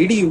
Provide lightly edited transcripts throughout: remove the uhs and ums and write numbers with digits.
EDU۔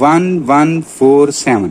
1147۔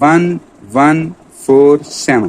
1147۔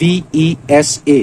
VESA،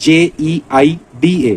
JEIDA،